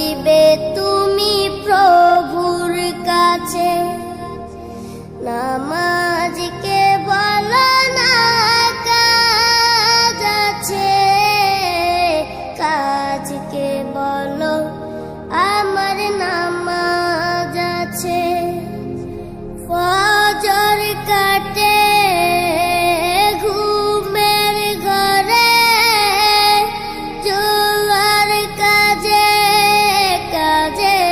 দিবে তুমি প্রভুর কাছে। নামাজকে বলো না কাজ আছে, কাজকে বলো আমার নামাজ আছে। ফজর কাটে ঘুমের ঘরে, জোয়ার কাজে কাজে।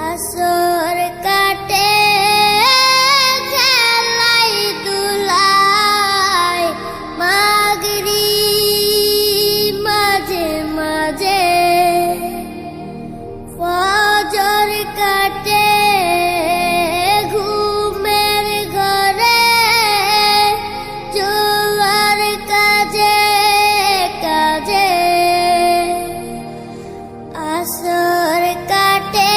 আসর কাটে খেলাই দুলাই, মাগরিব মাঝে মাঝে। ফজর কাটে ঘুমের ঘরে, জোয়ার কাজে কাজে। আসর কাটে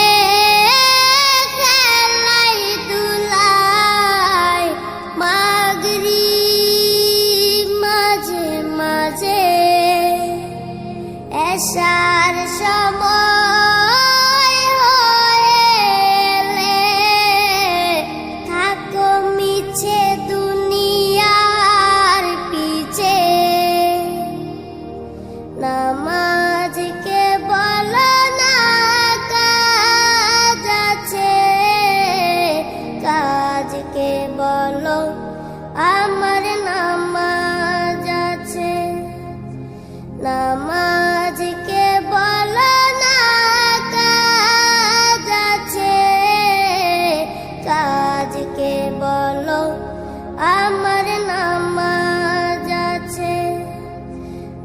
খেলাই দুলাই, মাগরিব মাঝে মাঝে। এশার সময় হলে থাকো মিছে দুনিয়ার পিছে। নামাজকে বলো না কাজ আছে, কাজকে বলো আমার নামাজ আছে। নামাজকে বলো না কাজ আছে, কাজকে বলো আমার নামাজ আছে।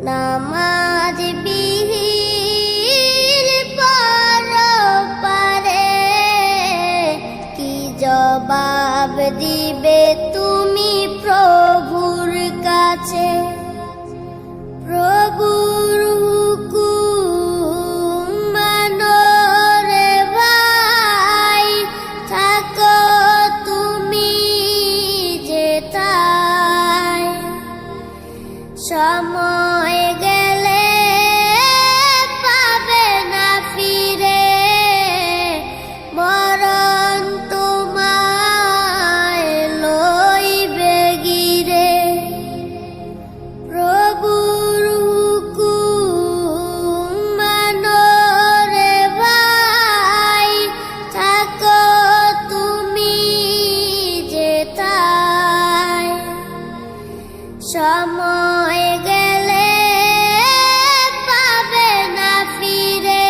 নামাজ বিহীন পরপারে কি জবাব দিবে তুমি প্রভুর কাছে। প্রভুর হুকুম মানো রে ভাই, থাকো তুমি যেথায়। সময় গেলে পাবে না ফিরে, মরণ তোমায় লইবে গিরে। প্রভুর হুকুম মানো রে ভাই, থাকো তুমি যেথায়। সময় গেলে পাবে না ফিরে,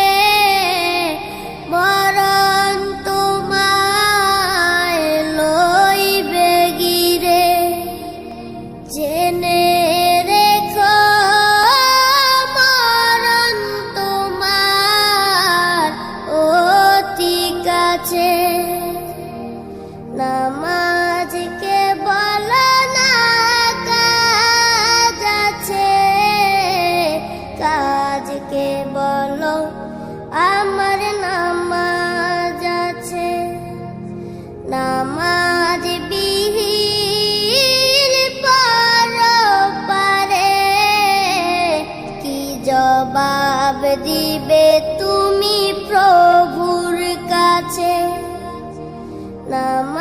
মরণ তোমায় লইবে গিরে। জেনে রেখো মরণ তোমার অতি কাছে। নামাজকে বলো না কাজ আছে, কাজকে বলো আমার নামাজ আছে। নামাজ বিহীন পরপারে কি জবাব দিবে তুমি প্রভুর কাছে। নামাজ